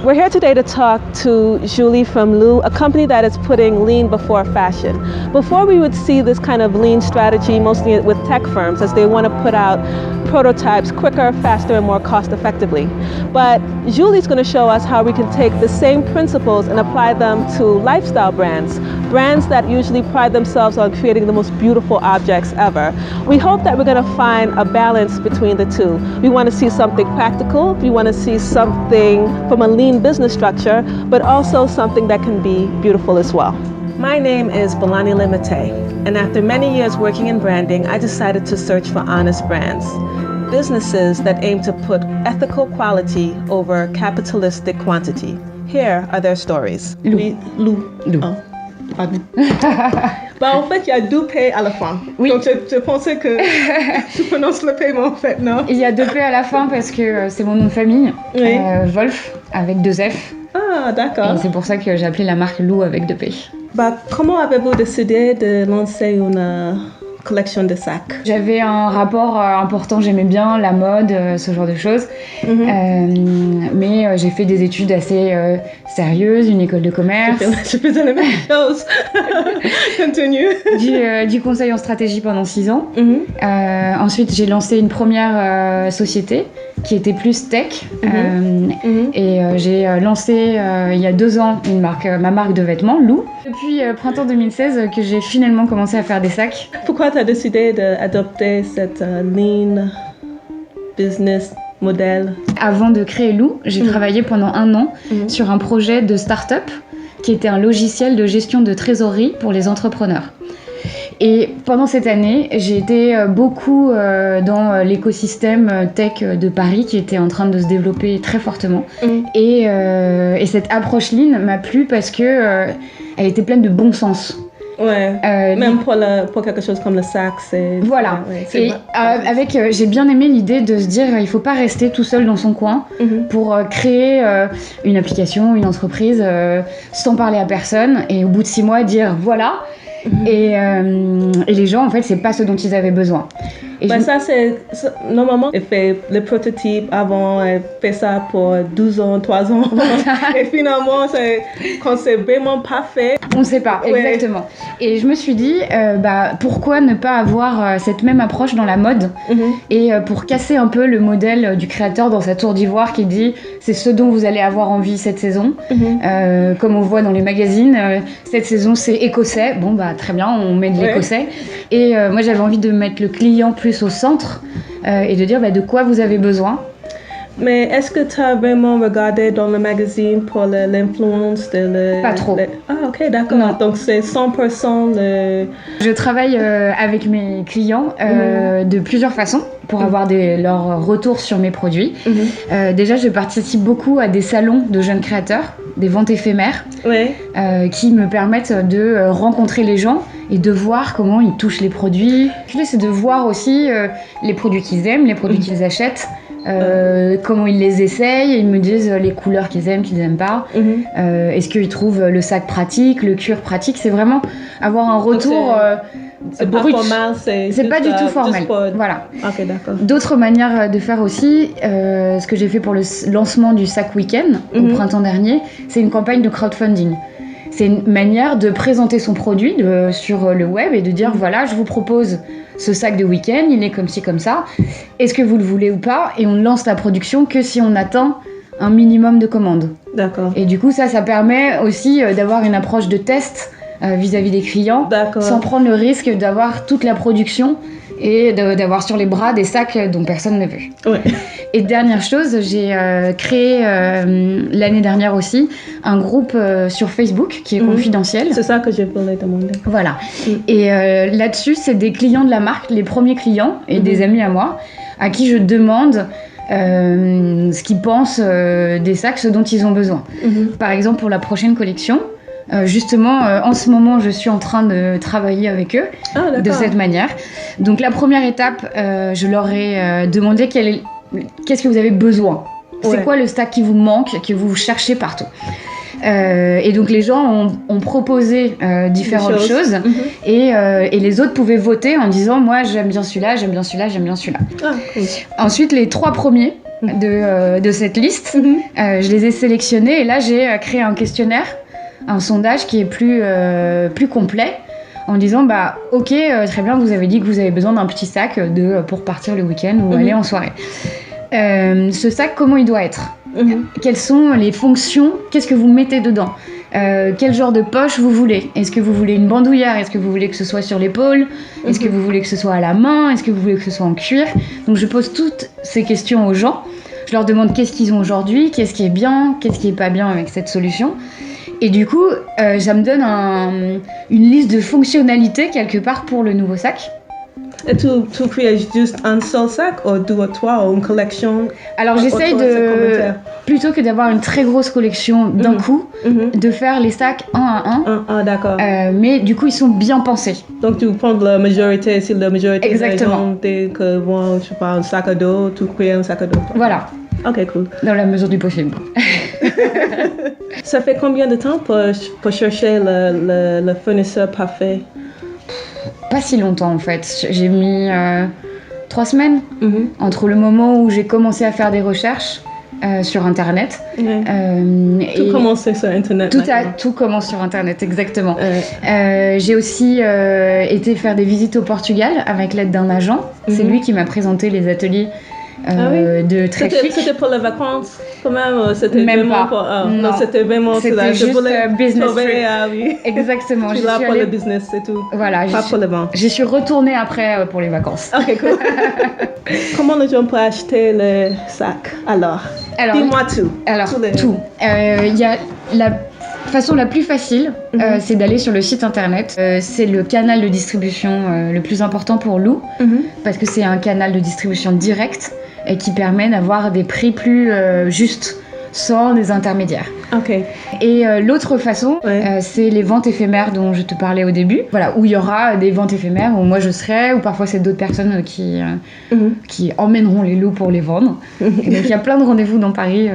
We're here today to talk to Julie from Lou, a company that is putting lean before fashion. Before we would see this kind of lean strategy mostly with tech firms as they want to put out prototypes quicker, faster, and more cost effectively. But Julie's going to show us how we can take the same principles and apply them to lifestyle brands, brands that usually pride themselves on creating the most beautiful objects ever. We hope that we're going to find a balance between the two. We want to see something practical, we want to see something from a lean business structure, but also something that can be beautiful as well. My name is Balani Limite, and after many years working in branding, I decided to search for honest brands. Businesses that aim to put ethical quality over capitalistic quantity. Here are their stories. Lou. Oh, pardon. En fait, il y a deux P à la fin. Oui. Donc, je pensais que tu prononces le P, mais en fait, non. Il y a deux P à la fin parce que c'est mon nom de famille, Oui. Wolf, avec deux F. Ah, d'accord. Et c'est pour ça que j'ai appelé la marque Lou avec deux P. Comment avez-vous décidé de lancer une collection de sacs? J'avais un rapport important, j'aimais bien la mode, ce genre de choses. Mais j'ai fait des études assez sérieuses, une école de commerce. Je faisais la même chose. Continue. Du conseil en stratégie pendant 6 ans. Ensuite, j'ai lancé une première société qui était plus tech. Et j'ai lancé il y a 2 ans ma marque de vêtements, Lou. Depuis printemps 2016 que j'ai finalement commencé à faire des sacs. Pourquoi tu as décidé d'adopter cette lean business model? Avant de créer Lou, j'ai travaillé pendant 1 an sur un projet de start-up qui était un logiciel de gestion de trésorerie pour les entrepreneurs. Et pendant cette année, j'ai été beaucoup dans l'écosystème tech de Paris qui était en train de se développer très fortement. Et cette approche lean m'a plu parce que elle était pleine de bon sens. Ouais. Même pour quelque chose comme le sac, c'est. Voilà. Ouais, j'ai bien aimé l'idée de se dire il faut pas rester tout seul dans son coin pour créer une application, une entreprise sans parler à personne et au bout de 6 mois dire voilà. Et les gens, en fait, c'est pas ce dont ils avaient besoin. Et ça, normalement, elle fait le prototype avant, elle fait ça pour 12 ans, 3 ans. Et finalement, quand c'est vraiment pas fait. On sait pas, exactement. Et je me suis dit, pourquoi ne pas avoir cette même approche dans la mode et pour casser un peu le modèle du créateur dans sa tour d'ivoire qui dit c'est ce dont vous allez avoir envie cette saison. Comme on voit dans les magazines, cette saison c'est écossais. Bon, très bien, on met de l'écossais. Et moi, j'avais envie de mettre le client plus au centre et de dire de quoi vous avez besoin. Mais est-ce que tu as vraiment regardé dans le magazine pour l'influence de Pas trop. Ah, ok, d'accord. Non. Donc, c'est 100% le... Je travaille avec mes clients de plusieurs façons pour avoir leurs retours sur mes produits. Déjà, je participe beaucoup à des salons de jeunes créateurs, des ventes éphémères, qui me permettent de rencontrer les gens et de voir comment ils touchent les produits. C'est de voir aussi les produits qu'ils aiment, les produits qu'ils achètent. Comment ils les essayent, ils me disent les couleurs qu'ils aiment, qu'ils n'aiment pas. Est-ce qu'ils trouvent le sac pratique, le cuir pratique. C'est vraiment avoir un retour c'est brut. Pas formel, c'est pas du tout formel. Voilà. Ok, d'accord. D'autres manières de faire aussi, ce que j'ai fait pour le lancement du sac week-end au printemps dernier, c'est une campagne de crowdfunding. C'est une manière de présenter son produit sur le web et de dire voilà, je vous propose ce sac de week-end, il est comme ci, comme ça. Est-ce que vous le voulez ou pas? Et on ne lance la production que si on atteint un minimum de commandes. D'accord. Et du coup, ça permet aussi d'avoir une approche de test vis-à-vis des clients, sans prendre le risque d'avoir toute la production et d'avoir sur les bras des sacs dont personne ne veut. Ouais. Et dernière chose, j'ai créé l'année dernière aussi un groupe sur Facebook qui est confidentiel. C'est ça que je voulais demander. Voilà. Et là-dessus, c'est des clients de la marque, les premiers clients et des amis à moi, à qui je demande ce qu'ils pensent des sacs, ce dont ils ont besoin. Par exemple, pour la prochaine collection, justement, en ce moment, je suis en train de travailler avec eux de cette manière. Donc, la première étape, je leur ai demandé qu'est-ce que vous avez besoin. C'est quoi le sac qui vous manque, que vous cherchez partout. Et donc les gens ont proposé différentes choses et les autres pouvaient voter en disant moi j'aime bien celui-là, j'aime bien celui-là, j'aime bien celui-là. Ah, cool. Ensuite les 3 premiers de cette liste. Je les ai sélectionnés et là j'ai créé un questionnaire, un sondage qui est plus complet en disant bah ok très bien, vous avez dit que vous avez besoin d'un petit sac pour partir le week-end ou aller en soirée. Ce sac, comment il doit être? Quelles sont les fonctions? Qu'est-ce que vous mettez dedans? Quel genre de poche vous voulez? Est-ce que vous voulez une bandoulière? Est-ce que vous voulez que ce soit sur l'épaule? Est-ce que vous voulez que ce soit à la main? Est-ce que vous voulez que ce soit en cuir? Donc je pose toutes ces questions aux gens. Je leur demande qu'est-ce qu'ils ont aujourd'hui, qu'est-ce qui est bien, qu'est-ce qui est pas bien avec cette solution. Et du coup, ça me donne une liste de fonctionnalités quelque part pour le nouveau sac. Et tu crées juste un seul sac ou deux ou trois ou une collection? Alors j'essaye plutôt que d'avoir une très grosse collection d'un coup, de faire les sacs un à un. Ah, d'accord. Mais du coup, ils sont bien pensés. Donc tu prends la majorité, si la majorité Exactement. des gens que vont, je sais pas, un sac à dos, tu crées un sac à dos. Voilà. Ok, cool. Dans la mesure du possible. Ça fait combien de temps pour chercher le fournisseur parfait? Pas si longtemps en fait. J'ai mis 3 semaines entre le moment où j'ai commencé à faire des recherches sur Internet. Tout commence sur Internet. Tout commence sur Internet, exactement. J'ai aussi été faire des visites au Portugal avec l'aide d'un agent. C'est lui qui m'a présenté les ateliers de Trek Chic. C'était pour les vacances quand même? C'était même vraiment pas. Non, c'était vraiment... C'était juste business trip. Oui. Exactement. Je suis là pour le business, c'est tout. Voilà. Pas pour les ventes. J'y suis retournée après pour les vacances. Ok, cool. Comment les gens peuvent acheter le sac alors dis-moi tout. Alors, tout. Il y a la façon la plus facile, c'est d'aller sur le site internet. C'est le canal de distribution le plus important pour Lou, parce que c'est un canal de distribution direct et qui permet d'avoir des prix plus justes sans des intermédiaires. Ok. Et l'autre façon, c'est les ventes éphémères dont je te parlais au début. Voilà, où il y aura des ventes éphémères où moi je serai, ou parfois c'est d'autres personnes qui emmèneront les lots pour les vendre. Et donc il y a plein de rendez-vous dans Paris.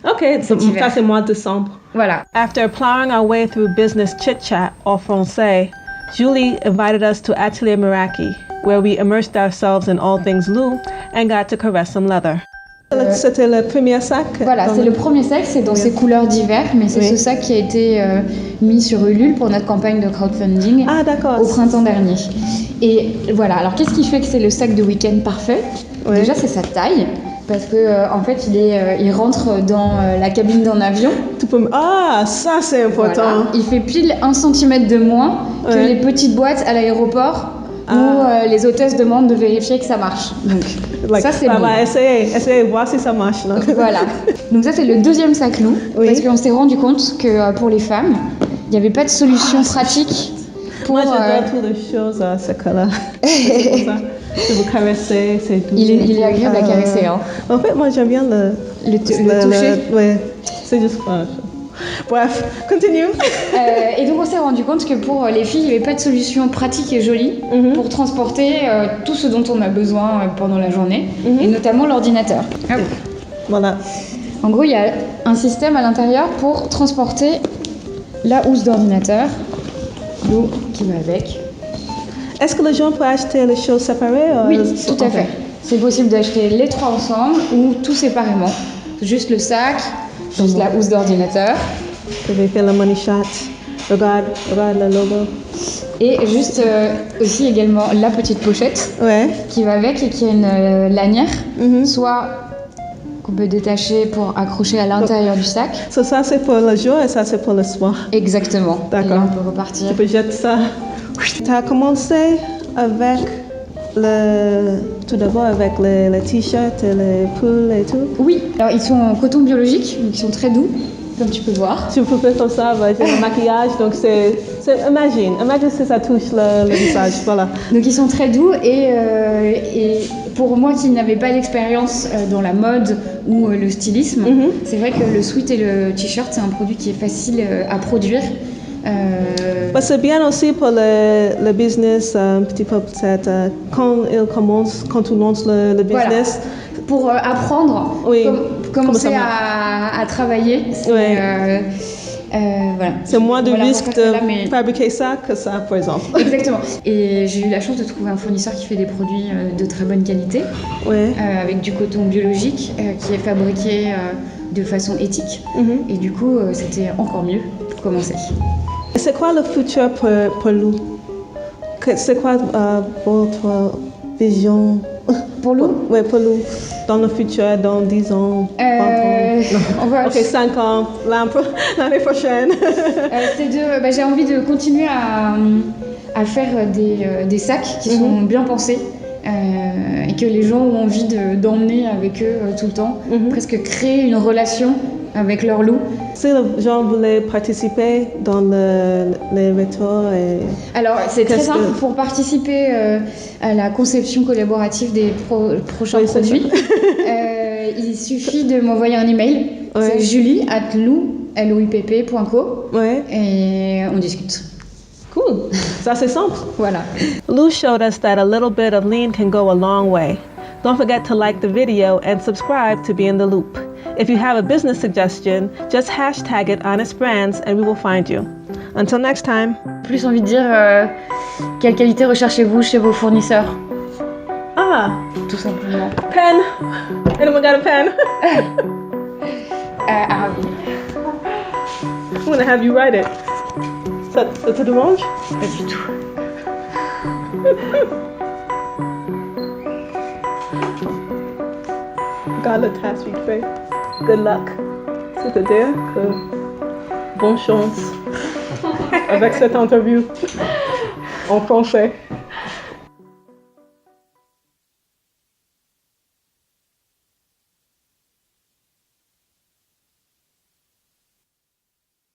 Ok, ça c'est mois de décembre. Voilà. After plowing our way through business chit-chat en français, Julie invited us to Atelier Meraki, where we immersed ourselves in all things Lou and got to caress some leather. C'était le premier sac? Voilà, c'est le premier sac, c'est dans ses couleurs d'hiver, mais c'est ce sac qui a été mis sur Ulule pour notre campagne de crowdfunding au printemps dernier. Et voilà, alors qu'est-ce qui fait que c'est le sac de week-end parfait? Déjà, c'est sa taille. Parce que en fait, il rentre dans la cabine d'un avion. Ça c'est important. Voilà. Il fait pile 1 cm de moins que les petites boîtes à l'aéroport où les hôtesses demandent de vérifier que ça marche. Donc ça c'est bon. Essayez de voir si ça marche. Là. Voilà. Donc ça c'est le deuxième sac Lou, parce qu'on s'est rendu compte que pour les femmes, il n'y avait pas de solution pratique. Moi j'adore toutes les choses à ce cas-là. C'est pour ça. De vous caresser, c'est tout. Il est agréable à caresser. Hein. En fait, moi j'aime bien le toucher. Ouais, c'est juste fun. Bref, continue. Et donc on s'est rendu compte que pour les filles, il n'y avait pas de solution pratique et jolie pour transporter tout ce dont on a besoin pendant la journée, et notamment l'ordinateur. Voilà. En gros, il y a un système à l'intérieur pour transporter la housse d'ordinateur, l'eau qui va avec. Est-ce que les gens peuvent acheter les choses séparées? Oui, tout à fait. C'est possible d'acheter les 3 ensemble ou tout séparément. Juste le sac, juste la housse d'ordinateur. Je vais faire le money shot. Regarde le logo. Et juste aussi également la petite pochette qui va avec et qui a une lanière, soit qu'on peut détacher pour accrocher à l'intérieur du sac. Ça c'est pour le jour et ça c'est pour le soir. Exactement. D'accord. Et là, on peut repartir. Tu peux jeter ça. Tu as commencé avec tout d'abord avec les t-shirts et les pulls et tout? Oui, alors ils sont en coton biologique, donc ils sont très doux, comme tu peux voir. Tu peux faire comme ça avec le maquillage, donc c'est imagine si ça touche le visage, voilà. Donc ils sont très doux et pour moi qui n'avais pas d'expérience dans la mode ou le stylisme, c'est vrai que le sweat et le t-shirt c'est un produit qui est facile à produire. C'est bien aussi pour le business, un petit peu peut-être, quand tu lances le business. Voilà. Pour apprendre, commencer à travailler. Voilà. C'est moins de Voilà, risque pourquoi de c'est là, mais- fabriquer ça que ça, par exemple. Exactement. Et j'ai eu la chance de trouver un fournisseur qui fait des produits de très bonne qualité, Ouais. avec du coton biologique, qui est fabriqué de façon éthique. Mhm. Et du coup, c'était encore mieux pour commencer. C'est quoi le futur pour Lou? C'est quoi votre vision Pour Lou, ouais, pour Lou dans le futur, dans 10 ans, 20 ans? Non. on va- Ok, 5 ans, l'année prochaine. j'ai envie de continuer à faire des sacs qui sont bien pensés et que les gens ont envie d'emmener avec eux tout le temps. Mhm. Presque créer une relation avec leur loup. Si les gens voulaient participer dans les retours et... Alors, c'est très Qu'est-ce simple. que- Pour participer à la conception collaborative des prochains Oui, c'est produits, il suffit de m'envoyer un email. Ouais. C'est julie@louipp.co Ouais, et on discute. cool. Ça, c'est simple. Voilà. Lou showed us that a little bit of lean can go a long way. Don't forget to like the video and subscribe to be in the loop. If you have a business suggestion, just hashtag it Honest Brands and we will find you. Until next time. Plus envie de dire quelle qualité recherchez-vous chez vos fournisseurs, Ah, tout simplement. pen. Anyone got a pen? Ah oui, I'm gonna have you write it. C'est tout orange? pas du tout. God le tasse vite fait. Good luck. C'est-à-dire que bonne chance avec cette interview en français.